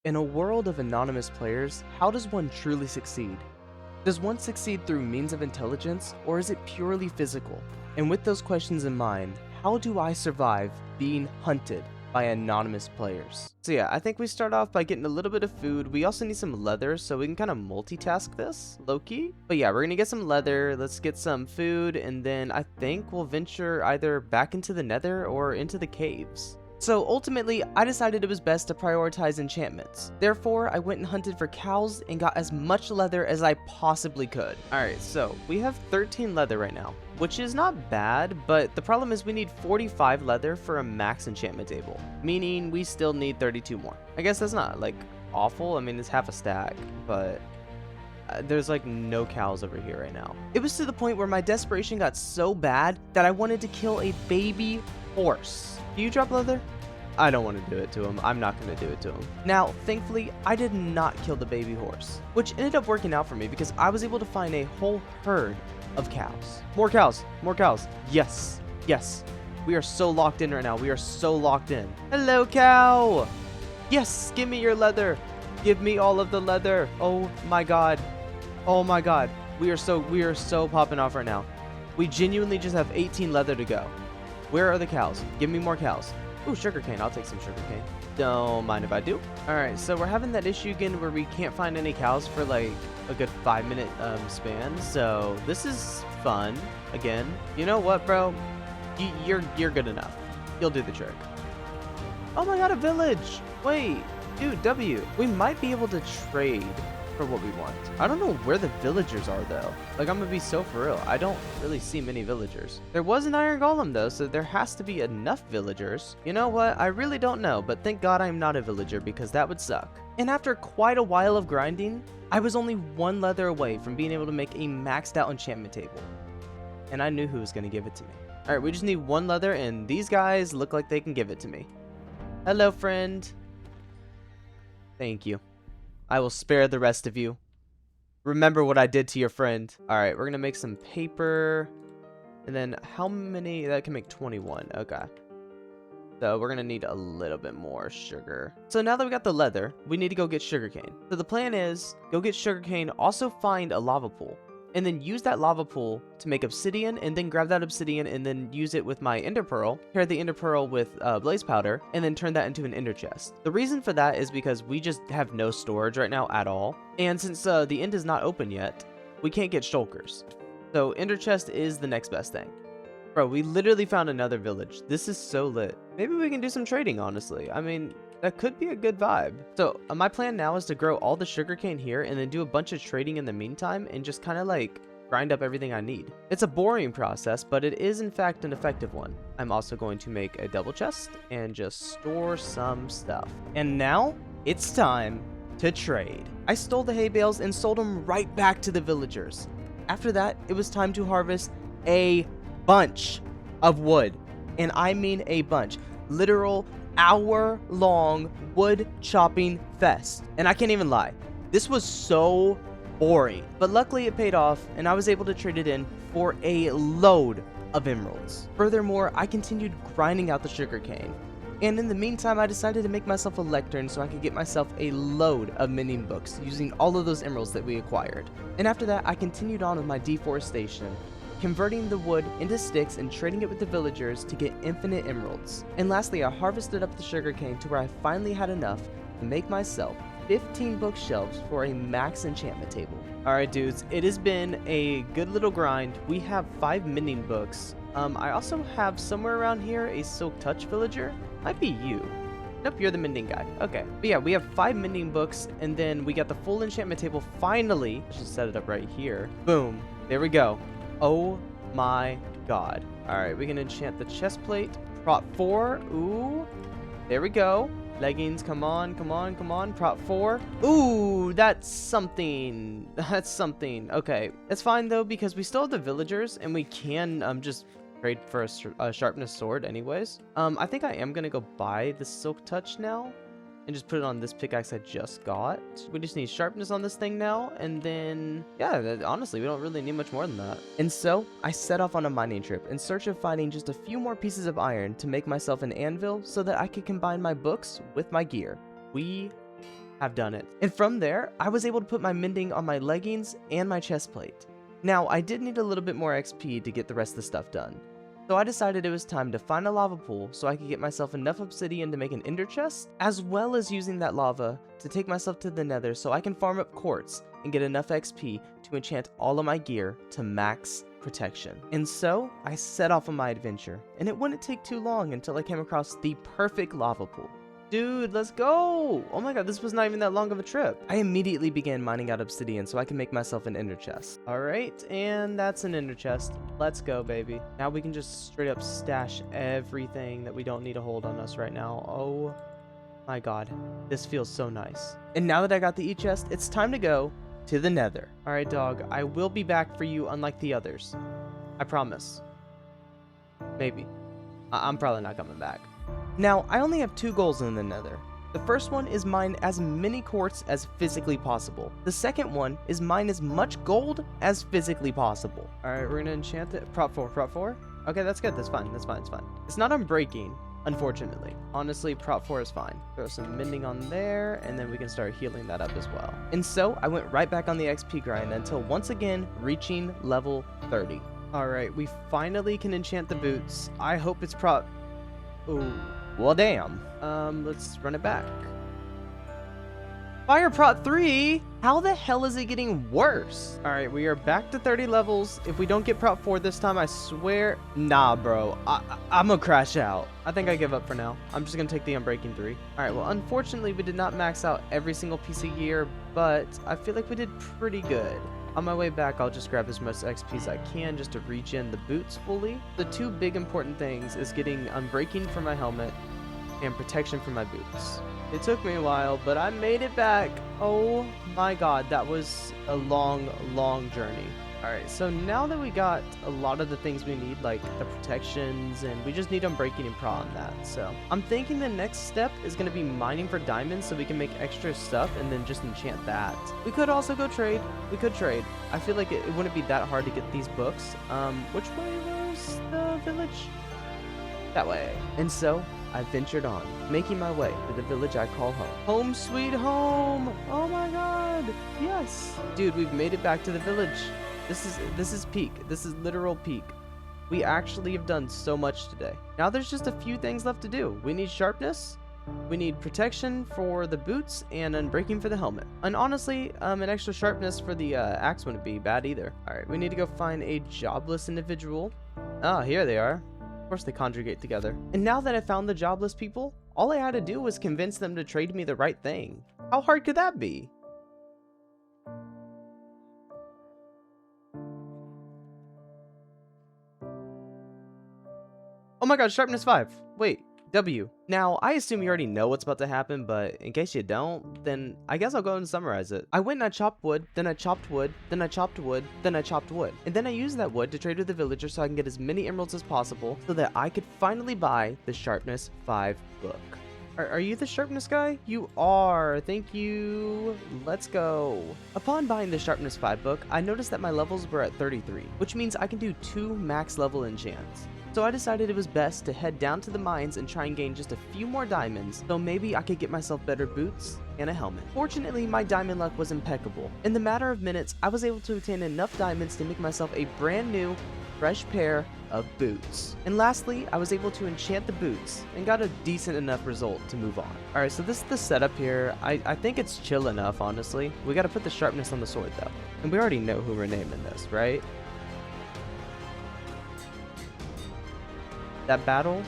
In a world of anonymous players, how does one truly succeed? Does one succeed through means of intelligence, or is it purely physical? And with those questions in mind, how do I survive being hunted by anonymous players? So yeah, I think we start off by getting a little bit of food. We also need some leather, so we can kind of multitask this, low-key. But yeah, we're gonna get some leather, let's get some food, and then I think we'll venture either back into the nether or into the caves. So ultimately, I decided it was best to prioritize enchantments. Therefore, I went and hunted for cows and got as much leather as I possibly could. Alright, so we have 13 leather right now, which is not bad, but the problem is we need 45 leather for a max enchantment table, meaning we still need 32 more. I guess that's not, like, awful. I mean, it's half a stack, but there's like no cows over here right now. It was to the point where my desperation got so bad that I wanted to kill a baby horse. Do you drop leather? I don't want to do it to him. I'm not going to do it to him. Now, thankfully, I did not kill the baby horse, which ended up working out for me because I was able to find a whole herd of cows. More cows. More cows. Yes. Yes. We are so locked in right now. We are so locked in. Hello, cow. Yes. Give me your leather. Give me all of the leather. Oh my god. Oh my god. We are so popping off right now. We genuinely just have 18 leather to go. Where are the cows? Give me more cows. Ooh, sugarcane. I'll take some sugarcane. Don't mind if I do. Alright, so we're having that issue again where we can't find any cows for like a good 5-minute span. So this is fun. Again. You know what, bro? You're good enough. You'll do the trick. Oh my god, a village! Wait, dude, W. We might be able to trade for what we want. I don't know where the villagers are though. Like, I'm gonna be so for real. I don't really see many villagers. There was an iron golem though, so there has to be enough villagers. You know what? I really don't know, but thank God I'm not a villager because that would suck. And after quite a while of grinding, I was only 1 leather away from being able to make a maxed out enchantment table. And I knew who was gonna give it to me. Alright, we just need 1 leather and these guys look like they can give it to me. Hello, friend. Thank you. I will spare the rest of you. Remember what I did to your friend. Alright, we're gonna make some paper. And then how many? That can make 21. Okay. So we're gonna need a little bit more sugar. So now that we got the leather, we need to go get sugarcane. So the plan is, go get sugarcane, also find a lava pool. And then use that lava pool to make obsidian, and then grab that obsidian and then use it with my ender pearl, pair the ender pearl with blaze powder, and then turn that into an ender chest. The reason for that is because we just have no storage right now at all, and since the end is not open yet, we can't get shulkers. So ender chest is the next best thing. Bro, we literally found another village. This is so lit. Maybe we can do some trading, honestly. I mean, that could be a good vibe. So my plan now is to grow all the sugarcane here and then do a bunch of trading in the meantime and just kind of like grind up everything I need. It's a boring process, but it is in fact an effective one. I'm also going to make a double chest and just store some stuff. And now it's time to trade. I stole the hay bales and sold them right back to the villagers. After that, it was time to harvest a bunch of wood. And I mean a bunch. Literal hour-long wood chopping fest. And I can't even lie, this was so boring. But luckily it paid off, and I was able to trade it in for a load of emeralds. Furthermore, I continued grinding out the sugarcane. And in the meantime, I decided to make myself a lectern so I could get myself a load of mending books using all of those emeralds that we acquired. And after that, I continued on with my deforestation, converting the wood into sticks and trading it with the villagers to get infinite emeralds. And lastly, I harvested up the sugarcane to where I finally had enough to make myself 15 bookshelves for a max enchantment table. Alright dudes, it has been a good little grind. We have 5 mending books. I also have somewhere around here a silk touch villager. Might be you. Nope, you're the mending guy. Okay. But yeah, we have 5 mending books, and then we got the full enchantment table finally. Let's just set it up right here. Boom. There we go. Oh my god. Alright, we can enchant the chest plate. Prop 4. Ooh. There we go. Leggings, come on, come on, come on. Prop 4. Ooh, that's something. That's something. Okay. It's fine though, because we still have the villagers, and we can just trade for a sharpness sword anyways. I think I am gonna go buy the silk touch now and just put it on this pickaxe I just got. We just need sharpness on this thing now, and then yeah, honestly we don't really need much more than that. And so I set off on a mining trip in search of finding just a few more pieces of iron to make myself an anvil so that I could combine my books with my gear. We have done it. And from there, I was able to put my mending on my leggings and my chest plate. Now, I did need a little bit more XP to get the rest of the stuff done. So I decided it was time to find a lava pool so I could get myself enough obsidian to make an ender chest, as well as using that lava to take myself to the nether so I can farm up quartz and get enough XP to enchant all of my gear to max protection. And so I set off on my adventure, and it wouldn't take too long until I came across the perfect lava pool. Dude, let's go! Oh my god, this was not even that long of a trip. I immediately began mining out obsidian so I can make myself an ender chest. Alright, and that's an ender chest. Let's go, baby. Now we can just straight up stash everything that we don't need to hold on us right now. Oh my god, this feels so nice. And now that I got the e-chest, it's time to go to the nether. Alright, dog, I will be back for you unlike the others. I promise. Maybe. I'm probably not coming back. Now, I only have 2 goals in the nether. The first one is mine as many quartz as physically possible. The second one is mine as much gold as physically possible. Alright, we're gonna enchant it. Prop 4, prop 4? Okay, that's good, that's fine, it's fine. It's not unbreaking, unfortunately. Honestly, prop 4 is fine. Throw some mending on there, and then we can start healing that up as well. And so, I went right back on the XP grind until once again reaching level 30. Alright, we finally can enchant the boots. I hope it's prop... Ooh. Well, damn. Let's run it back. Fire prot 3? How the hell is it getting worse? Alright, we are back to 30 levels. If we don't get prot 4 this time, I swear... Nah, bro. I'm gonna crash out. I think I give up for now. I'm just gonna take the unbreaking 3. Alright, well, unfortunately, we did not max out every single piece of gear, but I feel like we did pretty good. On my way back, I'll just grab as much XP as I can just to regen the boots fully. The 2 big important things is getting unbreaking for my helmet and protection for my boots. It took me a while, but I made it back. Oh my god, that was a long journey. Alright, so now that we got a lot of the things we need, like the protections, and we just need unbreaking and pro on that. So I'm thinking the next step is going to be mining for diamonds so we can make extra stuff and then just enchant that. We could also go trade. We could trade. I feel like it wouldn't be that hard to get these books. Which way was the village? That way. And so I ventured on, making my way to the village I call home. Home sweet home! Oh my god! Yes! Dude, we've made it back to the village. This is peak. This is literal peak. We actually have done so much today. Now there's just a few things left to do. We need sharpness, we need protection for the boots, and unbreaking for the helmet. And honestly, an extra sharpness for the axe wouldn't be bad either. Alright, we need to go find a jobless individual. Ah, here they are. Of course they conjugate together. And now that I found the jobless people, all I had to do was convince them to trade me the right thing. How hard could that be? Oh my god, sharpness 5. Wait, W. Now, I assume you already know what's about to happen, but in case you don't, then I guess I'll go and summarize it. I went and I chopped wood, then I chopped wood, then I chopped wood, then I chopped wood. And then I used that wood to trade with the villager so I can get as many emeralds as possible so that I could finally buy the sharpness 5 book. Are you the sharpness guy? You are. Thank you. Let's go. Upon buying the sharpness 5 book, I noticed that my levels were at 33, which means I can do 2 max level enchants. So I decided it was best to head down to the mines and try and gain just a few more diamonds, so maybe I could get myself better boots and a helmet. Fortunately, my diamond luck was impeccable. In the matter of minutes, I was able to obtain enough diamonds to make myself a brand new, fresh pair of boots. And lastly, I was able to enchant the boots and got a decent enough result to move on. Alright, so this is the setup here. I think it's chill enough, honestly. We gotta put the sharpness on the sword though. And we already know who we're naming this, right? That battle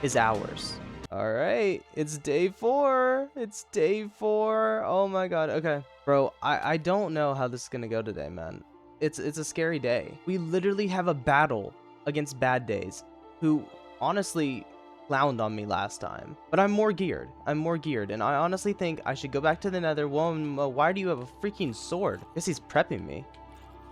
is ours. Alright, it's day 4. It's day 4. Oh my god, okay. Bro, I don't know how this is gonna go today, man. It's a scary day. We literally have a battle against Bad Days, who honestly clowned on me last time. But I'm more geared. And I honestly think I should go back to the nether. Why do you have a freaking sword? Guess he's prepping me.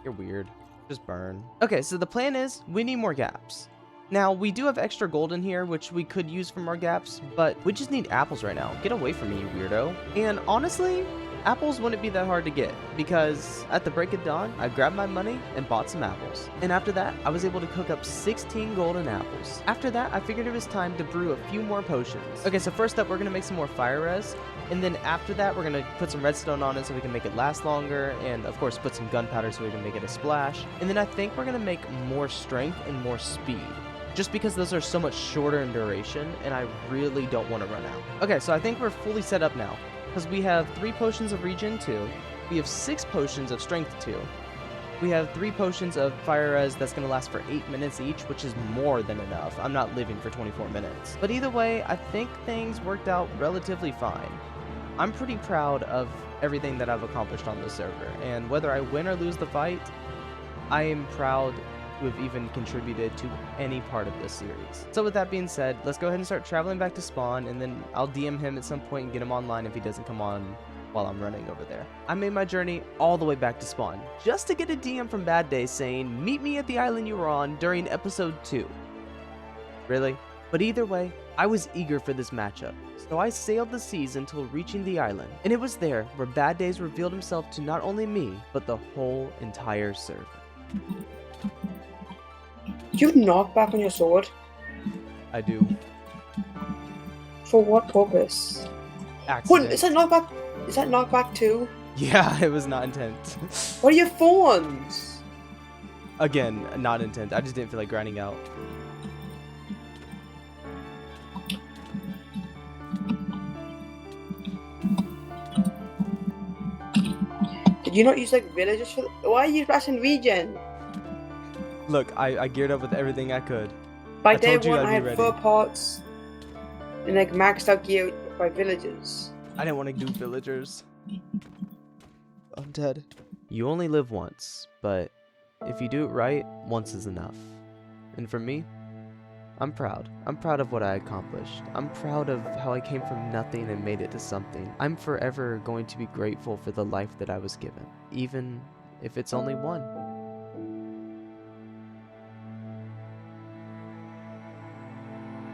You're weird. Just burn. Okay, so the plan is we need more gaps. Now, we do have extra gold in here, which we could use for more gaps, but we just need apples right now. Get away from me, you weirdo. And honestly, Apples wouldn't be that hard to get, because at the break of dawn, I grabbed my money and bought some apples. And after that, I was able to cook up 16 golden apples. After that, I figured it was time to brew a few more potions. Okay, so first up, we're gonna make some more fire res, and then after that, we're gonna put some redstone on it so we can make it last longer, and of course, put some gunpowder so we can make it a splash. And then I think we're gonna make more strength and more speed, just because those are so much shorter in duration, and I really don't want to run out. Okay, so I think we're fully set up now, because we have 3 potions of regen 2, we have 6 potions of strength 2, we have 3 potions of fire res that's going to last for 8 minutes each, which is more than enough. I'm not living for 24 minutes. But either way, I think things worked out relatively fine. I'm pretty proud of everything that I've accomplished on this server, and whether I win or lose the fight, I am proud to have even contributed to any part of this series. So with that being said, let's go ahead and start traveling back to spawn, and then I'll DM him at some point and get him online if he doesn't come on while I'm running over there. I made my journey all the way back to spawn, just to get a DM from Bad Day saying, meet me at the island you were on during episode 2. Really? But either way, I was eager for this matchup, so I sailed the seas until reaching the island, and it was there where Bad Days revealed himself to not only me, but the whole entire server. You have knockback on your sword? I do. For what purpose? Accident. Is that knockback? Is that knockback too? Yeah, it was not intent. What are your phones? Again, not intent. I just didn't feel like grinding out. Did you not use like villagers for? Why are you pressing regen? Look, I geared up with everything I could. By I day told you 1, I'd I be had ready. 4 pots and like maxed out gear by villagers. I didn't want to do villagers. I'm dead. You only live once, but if you do it right, once is enough. And for me, I'm proud. I'm proud of what I accomplished. I'm proud of how I came from nothing and made it to something. I'm forever going to be grateful for the life that I was given, even if it's only one.